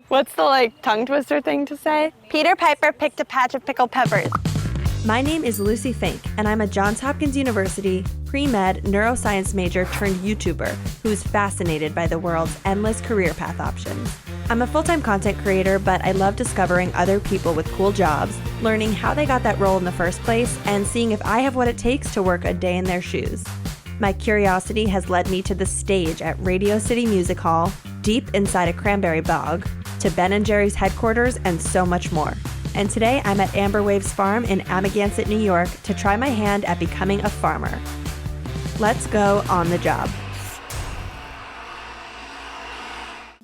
What's the, tongue twister thing to say? Peter Piper picked a patch of pickled peppers. My name is Lucie Fink, and I'm a Johns Hopkins University pre-med neuroscience major turned YouTuber who's fascinated by the world's endless career path options. I'm a full-time content creator, but I love discovering other people with cool jobs, learning how they got that role in the first place, and seeing if I have what it takes to work a day in their shoes. My curiosity has led me to the stage at Radio City Music Hall, deep inside a cranberry bog, to Ben & Jerry's headquarters, and so much more. And today I'm at Amber Wave's farm in Amagansett, New York, to try my hand at becoming a farmer. Let's go on the job.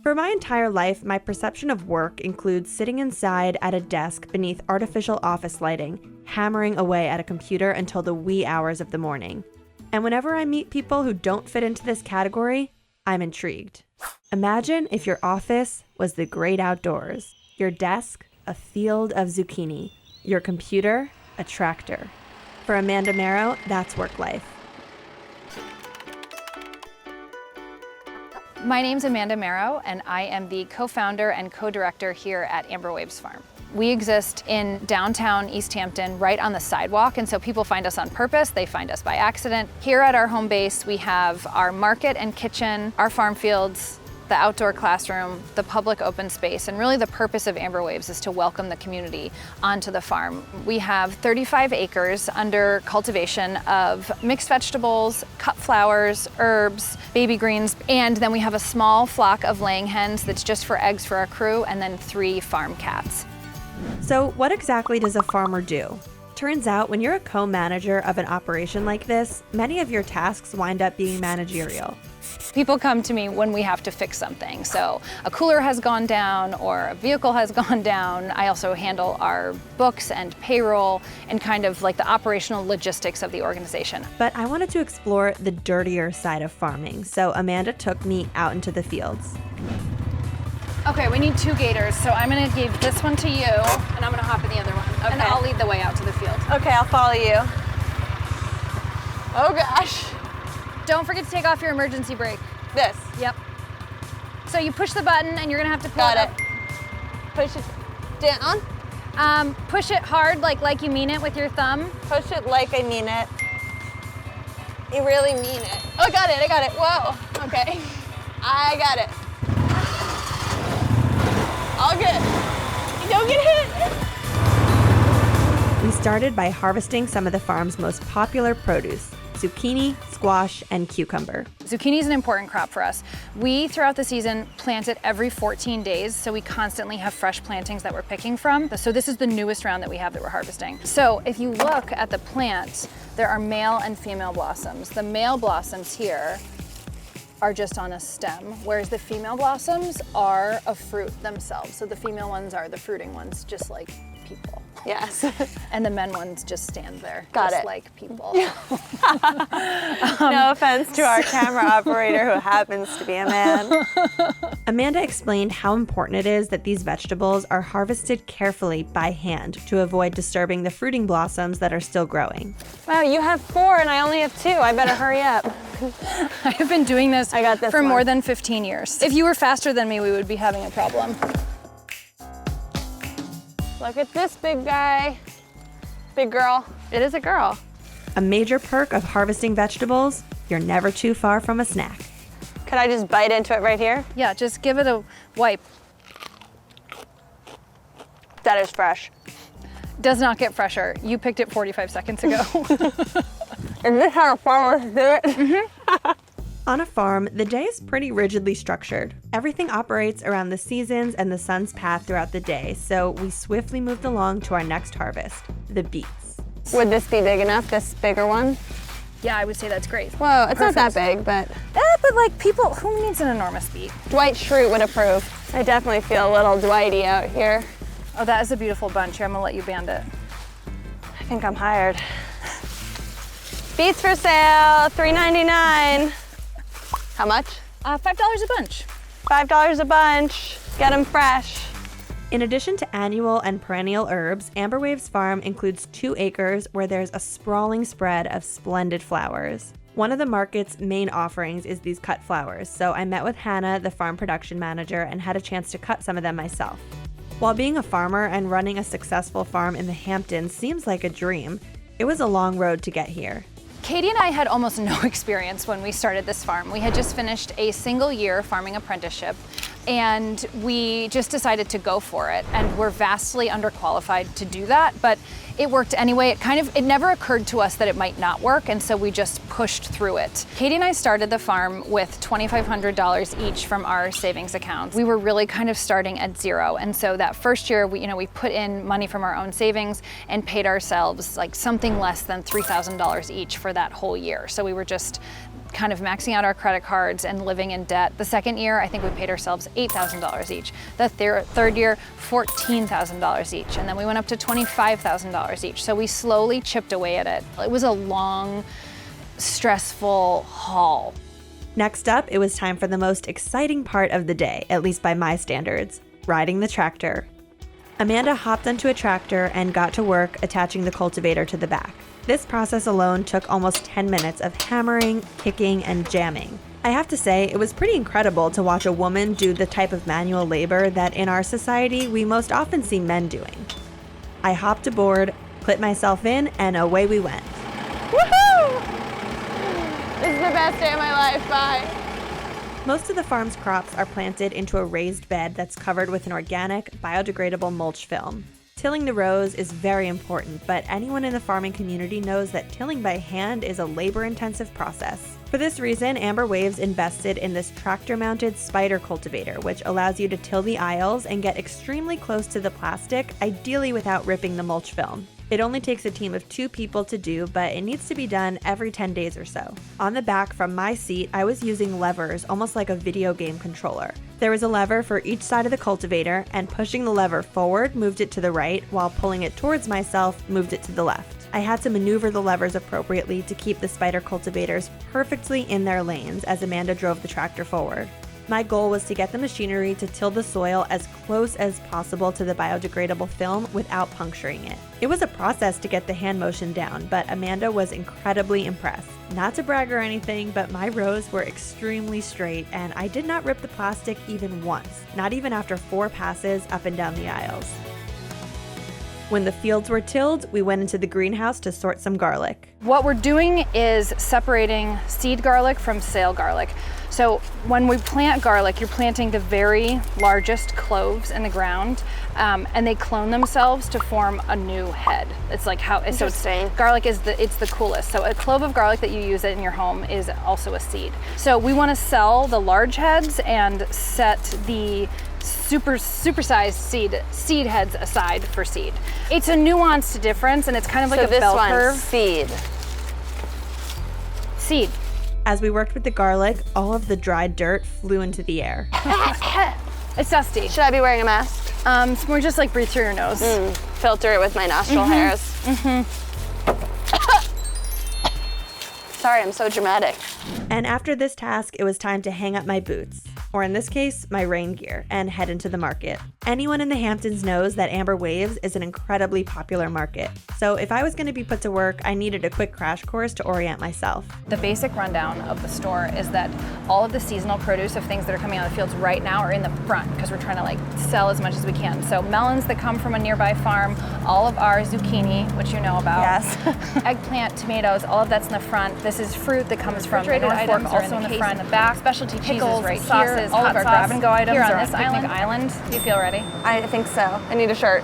For my entire life, my perception of work includes sitting inside at a desk beneath artificial office lighting, hammering away at a computer until the wee hours of the morning. And whenever I meet people who don't fit into this category, I'm intrigued. Imagine if your office was the great outdoors, your desk, a field of zucchini, your computer, a tractor. For Amanda Merrow, that's work life. My name's Amanda Merrow, and I am the co-founder and co-director here at Amber Wave's farm. We exist in downtown East Hampton, right on the sidewalk, and so people find us on purpose, they find us by accident. Here at our home base, we have our market and kitchen, our farm fields, the outdoor classroom, the public open space, and really the purpose of Amber Waves is to welcome the community onto the farm. We have 35 acres under cultivation of mixed vegetables, cut flowers, herbs, baby greens, and then we have a small flock of laying hens that's just for eggs for our crew, and then 3 farm cats. So what exactly does a farmer do? Turns out when you're a co-manager of an operation like this, many of your tasks wind up being managerial. People come to me when we have to fix something. So a cooler has gone down or a vehicle has gone down. I also handle our books and payroll and kind of like the operational logistics of the organization. But I wanted to explore the dirtier side of farming, so Amanda took me out into the fields. Okay, we need 2 gators, so I'm gonna give this one to you, and I'm gonna hop in the other one. Okay. And I'll lead the way out to the field. Okay, I'll follow you. Oh gosh. Don't forget to take off your emergency brake. This. Yep. So you push the button and you're gonna have to pull Got it it. Push it down. Push it hard, like you mean it with your thumb. Push it like I mean it. You really mean it. Oh, I got it. Whoa. Okay. I got it. All good. Don't get hit. We started by harvesting some of the farm's most popular produce: zucchini, squash, and cucumber. Zucchini is an important crop for us. We, throughout the season, plant it every 14 days, so we constantly have fresh plantings that we're picking from. So this is the newest round that we have that we're harvesting. So if you look at the plant, there are male and female blossoms. The male blossoms here are just on a stem, whereas the female blossoms are a fruit themselves. So the female ones are the fruiting ones, just like people. Yes. And the men ones just stand there, Got just it. like people. No offense to our camera operator who happens to be a man. Amanda explained how important it is that these vegetables are harvested carefully by hand to avoid disturbing the fruiting blossoms that are still growing. Wow, you have 4 and I only have 2. I better hurry up. I have been doing this for one. more than 15 years. If you were faster than me, we would be having a problem. Look at this big guy. Big girl. It is a girl. A major perk of harvesting vegetables: you're never too far from a snack. Could I just bite into it right here? Yeah, just give it a wipe. That is fresh. Does not get fresher. You picked it 45 seconds ago. Is this how farmers do it? Mm-hmm. On a farm, the day is pretty rigidly structured. Everything operates around the seasons and the sun's path throughout the day, so we swiftly moved along to our next harvest, the beets. Would this be big enough, this bigger one? Yeah, I would say that's great. Whoa, it's Perfect. not that big, but But like people, who needs an enormous beet? Dwight Schrute would approve. I definitely feel a little Dwighty out here. Oh, that is a beautiful bunch. Here, I'm gonna let you band it. I think I'm hired. Beets for sale, $3.99. How much? $5 a bunch. $5 a bunch. Get them fresh. In addition to annual and perennial herbs, Amber Wave's farm includes 2 acres where there's a sprawling spread of splendid flowers. One of the market's main offerings is these cut flowers, so I met with Hannah, the farm production manager, and had a chance to cut some of them myself. While being a farmer and running a successful farm in the Hamptons seems like a dream, it was a long road to get here. Katie and I had almost no experience when we started this farm. We had just finished a single-year farming apprenticeship, and we just decided to go for it. And we're vastly underqualified to do that, but it worked anyway. It never occurred to us that it might not work, and so we just pushed through it. Katie and I started the farm with $2,500 each from our savings accounts. We were really kind of starting at zero, and so that first year, we put in money from our own savings and paid ourselves like something less than $3,000 each for that whole year. So we were just kind of maxing out our credit cards and living in debt. The second year, I think we paid ourselves $8,000 each. The third year, $14,000 each. And then we went up to $25,000 each. So we slowly chipped away at it. It was a long, stressful haul. Next up, it was time for the most exciting part of the day, at least by my standards, riding the tractor. Amanda hopped onto a tractor and got to work attaching the cultivator to the back. This process alone took almost 10 minutes of hammering, kicking, and jamming. I have to say, it was pretty incredible to watch a woman do the type of manual labor that in our society we most often see men doing. I hopped aboard, put myself in, and away we went. Woohoo! This is the best day of my life, bye. Most of the farm's crops are planted into a raised bed that's covered with an organic, biodegradable mulch film. Tilling the rows is very important, but anyone in the farming community knows that tilling by hand is a labor-intensive process. For this reason, Amber Waves invested in this tractor-mounted spider cultivator, which allows you to till the aisles and get extremely close to the plastic, ideally without ripping the mulch film. It only takes a team of 2 people to do, but it needs to be done every 10 days or so. On the back from my seat, I was using levers, almost like a video game controller. There was a lever for each side of the cultivator, and pushing the lever forward moved it to the right, while pulling it towards myself moved it to the left. I had to maneuver the levers appropriately to keep the spider cultivators perfectly in their lanes as Amanda drove the tractor forward. My goal was to get the machinery to till the soil as close as possible to the biodegradable film without puncturing it. It was a process to get the hand motion down, but Amanda was incredibly impressed. Not to brag or anything, but my rows were extremely straight, and I did not rip the plastic even once, not even after 4 passes up and down the aisles. When the fields were tilled, we went into the greenhouse to sort some garlic. What we're doing is separating seed garlic from sale garlic. So when we plant garlic, you're planting the very largest cloves in the ground, and they clone themselves to form a new head. It's like how, so garlic is it's the coolest. So a clove of garlic that you use in your home is also a seed. So we want to sell the large heads and set the supersized seed heads aside for seed. It's a nuanced difference, and it's kind of like a bell curve. Seed. Seed. As we worked with the garlic, all of the dried dirt flew into the air. It's dusty. Should I be wearing a mask? It's more just like breathe through your nose. Filter it with my nostril hairs. Sorry, I'm so dramatic. And after this task, it was time to hang up my boots, or in this case, my rain gear, and head into the market. Anyone in the Hamptons knows that Amber Waves is an incredibly popular market. So if I was going to be put to work, I needed a quick crash course to orient myself. The basic rundown of the store is that all of the seasonal produce of things that are coming out of the fields right now are in the front because we're trying to sell as much as we can. So melons that come from a nearby farm, all of our zucchini, which you know about. Yes. Eggplant, tomatoes, all of that's in the front. This is fruit that comes from the North Fork, also in the front. In the back. Specialty pickles, right sauces, here. All of our grab-and-go items here on this island. Do you feel ready? I think so. I need a shirt.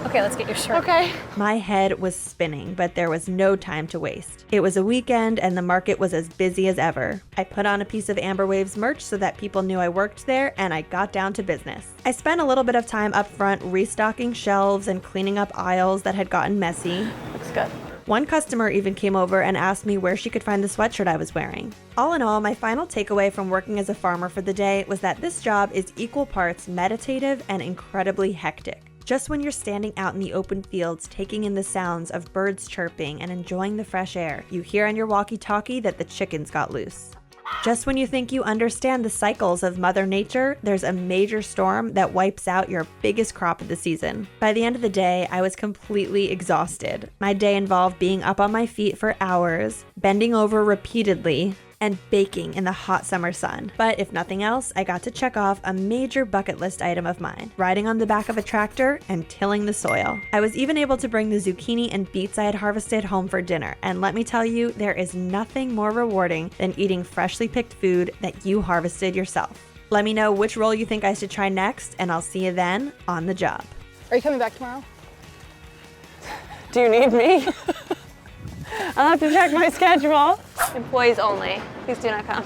Okay, let's get your shirt. Okay. My head was spinning, but there was no time to waste. It was a weekend and the market was as busy as ever. I put on a piece of Amber Waves merch so that people knew I worked there, and I got down to business. I spent a little bit of time up front restocking shelves and cleaning up aisles that had gotten messy. Looks good. One customer even came over and asked me where she could find the sweatshirt I was wearing. All in all, my final takeaway from working as a farmer for the day was that this job is equal parts meditative and incredibly hectic. Just when you're standing out in the open fields, taking in the sounds of birds chirping and enjoying the fresh air, you hear on your walkie-talkie that the chickens got loose. Just when you think you understand the cycles of Mother Nature, there's a major storm that wipes out your biggest crop of the season. By the end of the day, I was completely exhausted. My day involved being up on my feet for hours, bending over repeatedly, and baking in the hot summer sun. But if nothing else, I got to check off a major bucket list item of mine, riding on the back of a tractor and tilling the soil. I was even able to bring the zucchini and beets I had harvested home for dinner, and let me tell you, there is nothing more rewarding than eating freshly picked food that you harvested yourself. Let me know which role you think I should try next, and I'll see you then on the job. Are you coming back tomorrow? Do you need me? I'll have to check my schedule. Employees only. Please do not come.